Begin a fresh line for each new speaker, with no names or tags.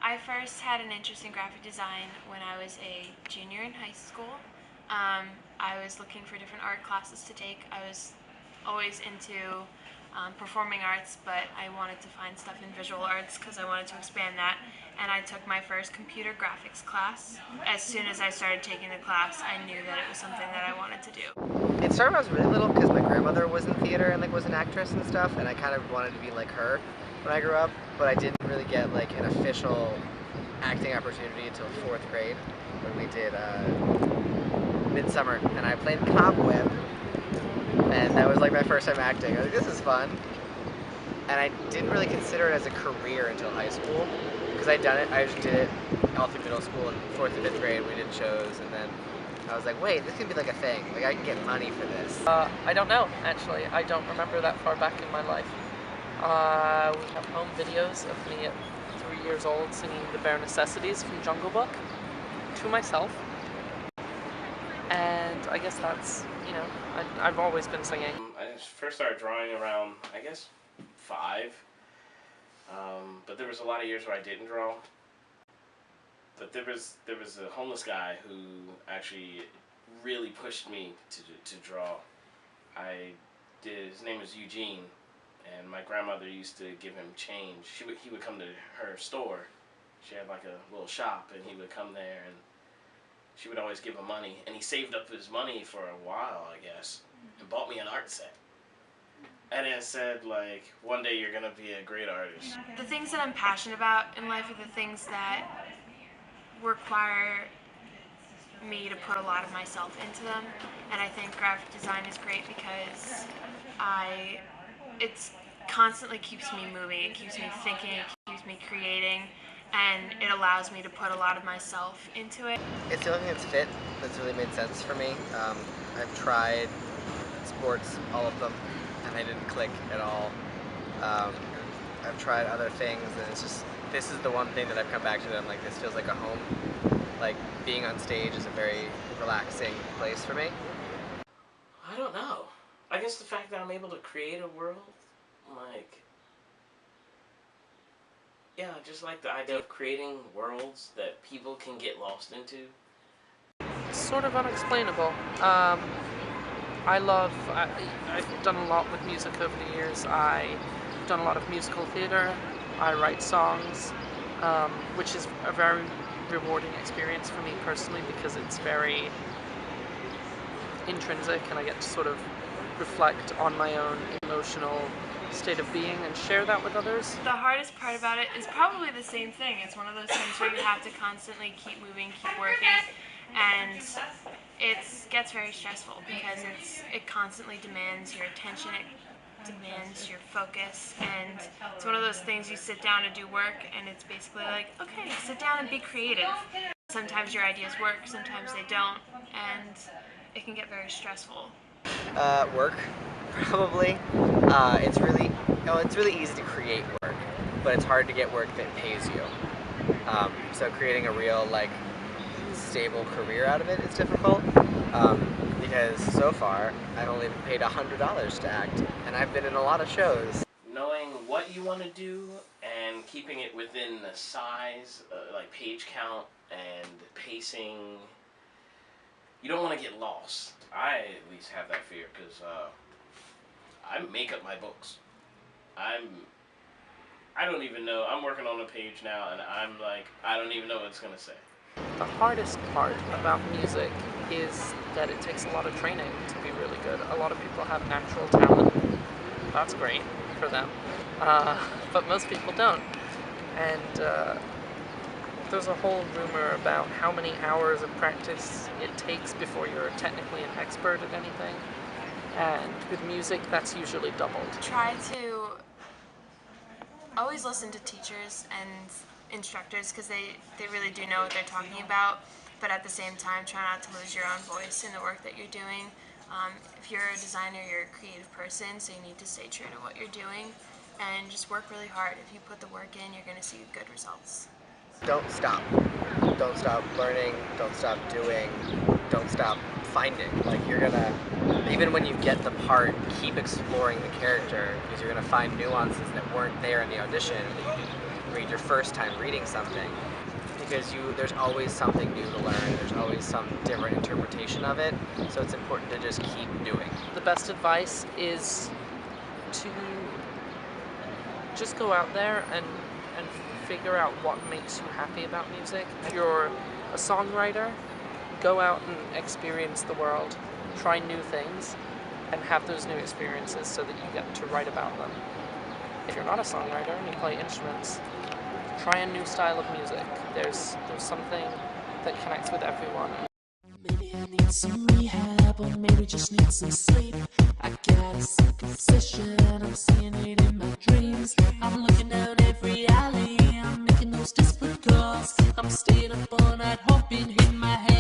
I first had an interest in graphic design when I was a junior in high school. I was looking for different art classes to take. I was always into performing arts, but I wanted to find stuff in visual arts because I wanted to expand that. And I took my first computer graphics class. As soon as I started taking the class, I knew that it was something that I wanted to do.
It started when I was really little because my grandmother was in theater and was an actress and stuff, and I kind of wanted to be like her when I grew up, but I didn't really get like an official acting opportunity until 4th grade when we did Midsummer, and I played Cobweb, and that was like my first time acting. I was like, this is fun, and I didn't really consider it as a career until high school because I just did it all through middle school and 4th and 5th grade. We did shows, and then I was like, wait, this can be like a thing. Like I can get money for this.
I don't know, actually. I don't remember that far back in my life. We have home videos of me at 3 years old singing The Bare Necessities from Jungle Book to myself. And I guess that's, I've always been singing.
I first started drawing around, I guess, 5. But there was a lot of years where I didn't draw. But there was a homeless guy who actually really pushed me to draw. His name was Eugene, and my grandmother used to give him change. He would come to her store. She had like a little shop, and he would come there, and she would always give him money. And he saved up his money for a while, I guess, and bought me an art set. And it said, like, one day you're gonna be a great artist.
The things that I'm passionate about in life are the things that require me to put a lot of myself into them, and I think graphic design is great because it constantly keeps me moving, it keeps me thinking, it keeps me creating, and it allows me to put a lot of myself into it.
It's the only thing that's really made sense for me. I've tried sports, all of them, and they didn't click at all. I've tried other things, and it's just, this is the one thing that I've come back to that I'm like, this feels like a home. Like, being on stage is a very relaxing place for me.
I don't know. I guess the fact that I'm able to create a world, like, yeah, just like the idea of creating worlds that people can get lost into.
It's sort of unexplainable. I've done a lot with music over the years. I've done a lot of musical theater. I write songs, which is a very rewarding experience for me personally because it's very intrinsic and I get to sort of reflect on my own emotional state of being and share that with others.
The hardest part about it is probably the same thing. It's one of those things where you have to constantly keep moving, keep working, and it gets very stressful because it constantly demands your attention, it demands your focus, and it's one of those things you sit down to do work and it's basically like, okay, sit down and be creative. Sometimes your ideas work, sometimes they don't, and it can get very stressful.
Work, probably. It's really easy to create work, but it's hard to get work that pays you. So creating a real, like, stable career out of it is difficult, because so far I've only been paid $100 to act, and I've been in a lot of shows.
Knowing what you want to do and keeping it within the size, like page count and pacing, you don't want to get lost. I at least have that fear because I make up my books. I don't even know. I'm working on a page now, and I'm like, I don't even know what it's gonna say.
The hardest part about music is that it takes a lot of training to be really good. A lot of people have natural talent. That's great for them. But most people don't. And there's a whole rumor about how many hours of practice it takes before you're technically an expert at anything. And with music, that's usually doubled.
Try to always listen to teachers and instructors because they really do know what they're talking about, but at the same time try not to lose your own voice in the work that you're doing. If you're a designer, you're a creative person, so you need to stay true to what you're doing and just work really hard. If you put the work in, you're going to see good results.
Don't stop. Don't stop learning, don't stop doing, don't stop finding. Like, you're gonna, even when you get the part, keep exploring the character, because you're gonna find nuances that weren't there in the audition, that you read your first time reading something, because there's always something new to learn, there's always some different interpretation of it, so it's important to just keep doing.
The best advice is to just go out there and figure out what makes you happy about music. If you're a songwriter, go out and experience the world, try new things, and have those new experiences so that you get to write about them. If you're not a songwriter and you play instruments, try a new style of music. There's something that connects with everyone.
Maybe I need some rehab, or maybe just need some sleep. I got a sick obsession, I'm seeing it in my dreams. I'm looking down every alley, I'm making those desperate calls. I'm staying up all night hoping, hitting my head